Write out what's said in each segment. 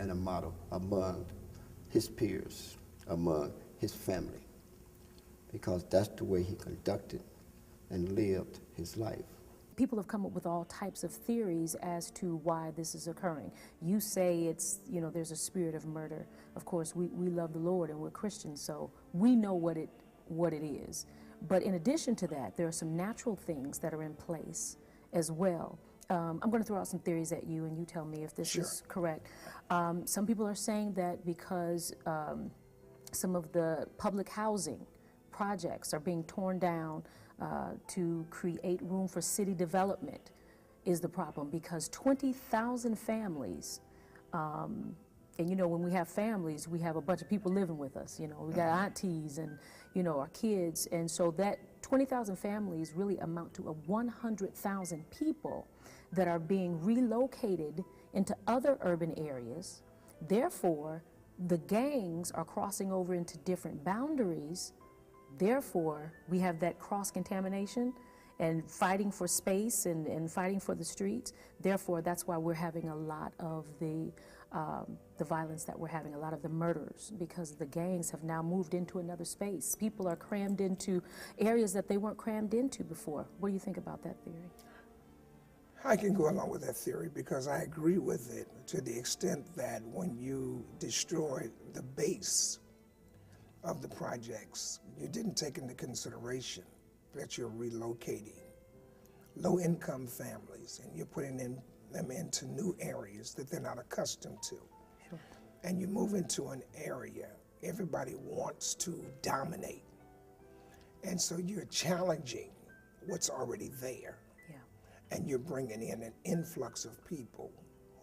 and a model among his peers, among his family, because that's the way he conducted and lived his life. People have come up with all types of theories as to why this is occurring. You say it's, there's a spirit of murder. Of course, we love the Lord and we're Christians, so we know what it is. But in addition to that, there are some natural things that are in place as well. I'm going to throw out some theories at you, and you tell me if this is correct. Some people are saying that because some of the public housing projects are being torn down to create room for city development is the problem, because 20,000 families, and when we have families, we have a bunch of people living with us, we got aunties and, our kids, and so that 20,000 families really amount to 100,000 people that are being relocated into other urban areas. Therefore, the gangs are crossing over into different boundaries. Therefore, we have that cross-contamination and fighting for space and fighting for the streets. Therefore, that's why we're having a lot of the violence that we're having, a lot of the murders, because the gangs have now moved into another space. People are crammed into areas that they weren't crammed into before. What do you think about that theory? I can go along with that theory because I agree with it to the extent that when you destroy the base of the projects, you didn't take into consideration that you're relocating low-income families and you're putting them into new areas that they're not accustomed to. Sure. And you move into an area, everybody wants to dominate. And so you're challenging what's already there. Yeah. And you're bringing in an influx of people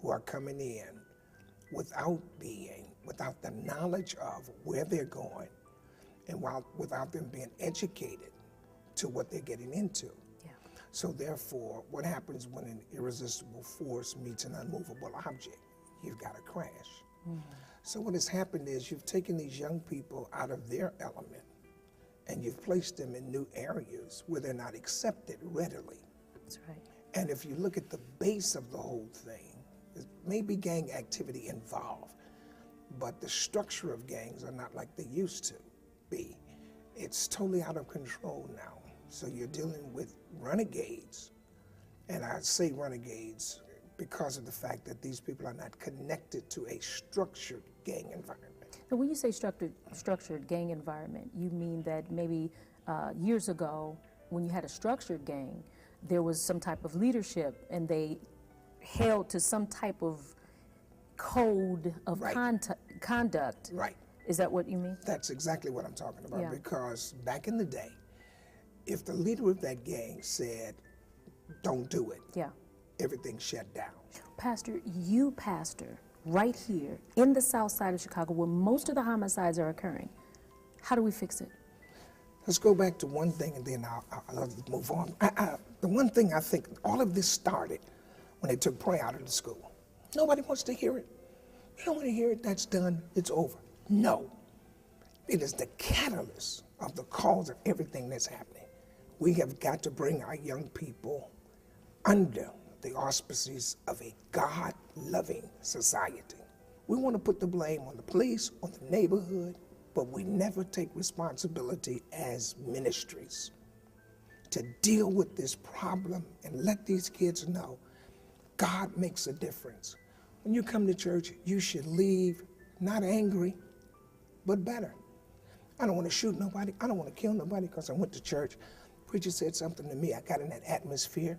who are coming in without the knowledge of where they're going, and without them being educated to what they're getting into. Yeah. So therefore, what happens when an irresistible force meets an unmovable object? You've got a crash. Mm-hmm. So what has happened is you've taken these young people out of their element and you've placed them in new areas where they're not accepted readily. That's right. And if you look at the base of the whole thing, there may be gang activity involved, but the structure of gangs are not like they used to be. It's totally out of control now. So you're dealing with renegades, and I say renegades because of the fact that these people are not connected to a structured gang environment. Now, when you say structured gang environment, you mean that maybe years ago, when you had a structured gang, there was some type of leadership and they held to some type of code of conduct. Right. Is that what you mean? That's exactly what I'm talking about, Yeah. because back in the day, if the leader of that gang said, don't do it, Yeah. everything shut down. Pastor, you pastor right here in the south side of Chicago where most of the homicides are occurring. How do we fix it? Let's go back to one thing and then I'll move on. The one thing I think, all of this started when they took prayer out of the school. Nobody wants to hear it. You don't want to hear it, that's done, it's over. No. It is the catalyst of the cause of everything that's happening. We have got to bring our young people under the auspices of a God-loving society. We want to put the blame on the police, on the neighborhood, but we never take responsibility as ministries to deal with this problem and let these kids know God makes a difference. When you come to church, you should leave not angry, but better. I don't want to shoot nobody. I don't want to kill nobody because I went to church. Preacher said something to me. I got in that atmosphere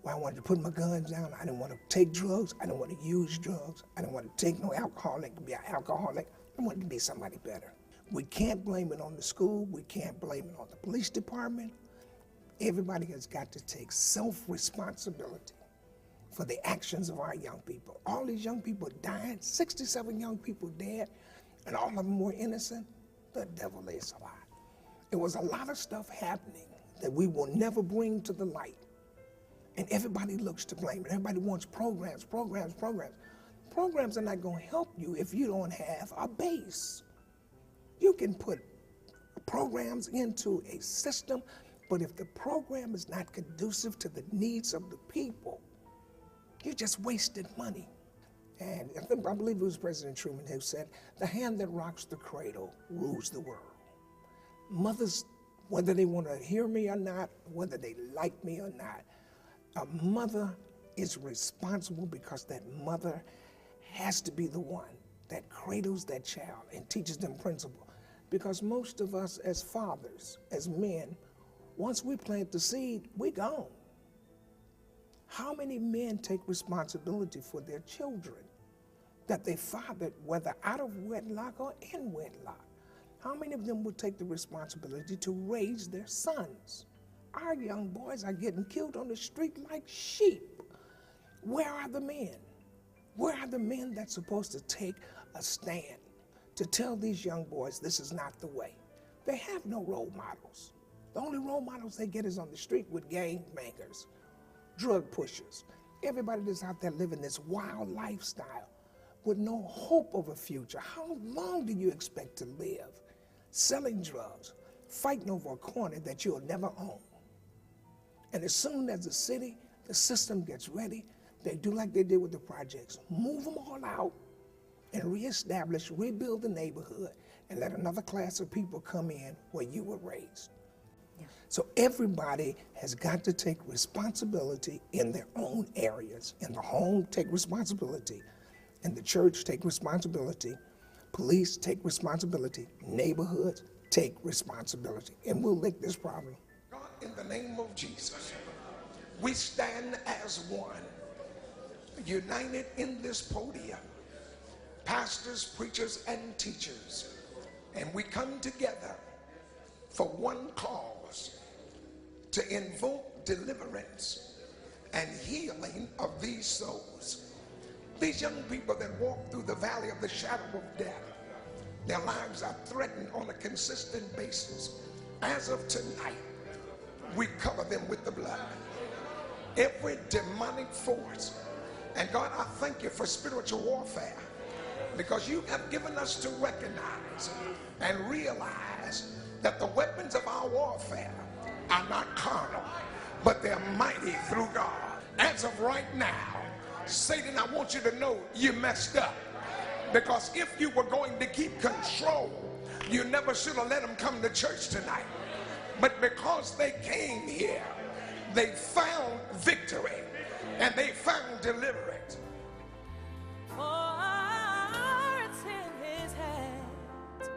where I wanted to put my guns down. I didn't want to take drugs. I didn't want to use drugs. I didn't want to take no alcoholic, be an alcoholic. I wanted to be somebody better. We can't blame it on the school. We can't blame it on the police department. Everybody has got to take self-responsibility for the actions of our young people. All these young people died, 67 young people dead, and all of them were innocent. The devil is a lie. It was a lot of stuff happening that we will never bring to the light. And everybody looks to blame it. Everybody wants programs. Programs are not going to help you if you don't have a base. You can put programs into a system, but if the program is not conducive to the needs of the people, you just wasted money. And I believe it was President Truman who said, the hand that rocks the cradle rules the world. Mothers, whether they want to hear me or not, whether they like me or not, a mother is responsible because that mother has to be the one that cradles that child and teaches them principle. Because most of us as fathers, as men, once we plant the seed, we gone. How many men take responsibility for their children that they fathered, whether out of wedlock or in wedlock? How many of them would take the responsibility to raise their sons? Our young boys are getting killed on the street like sheep. Where are the men? Where are the men that's supposed to take a stand to tell these young boys this is not the way? They have no role models. The only role models they get is on the street with gangbangers, drug pushers, everybody that's out there living this wild lifestyle with no hope of a future. How long do you expect to live selling drugs, fighting over a corner that you'll never own? And as soon as the city, the system gets ready, they do like they did with the projects, move them all out and reestablish, rebuild the neighborhood, and let another class of people come in where you were raised. Yeah. So everybody has got to take responsibility in their own areas. In the home, take responsibility. In the church, take responsibility. Police, take responsibility. Neighborhoods, take responsibility. And we'll lick this problem. God, in the name of Jesus, we stand as one, united in this podium, pastors, preachers, and teachers, and we come together for one cause, to invoke deliverance and healing of these souls. These young people that walk through the valley of the shadow of death, their lives are threatened on a consistent basis. As of tonight, we cover them with the blood. Every demonic force, and God, I thank you for spiritual warfare, because you have given us to recognize and realize that the weapons of our warfare are not carnal, but they're mighty through God. As of right now, Satan, I want you to know you messed up, because if you were going to keep control, you never should have let them come to church tonight. But because they came here, they found victory and they found deliverance. For it's in his hands,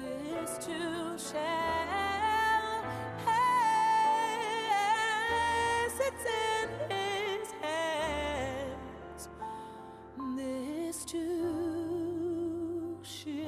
this too shall pass. It's in his hands, this too shall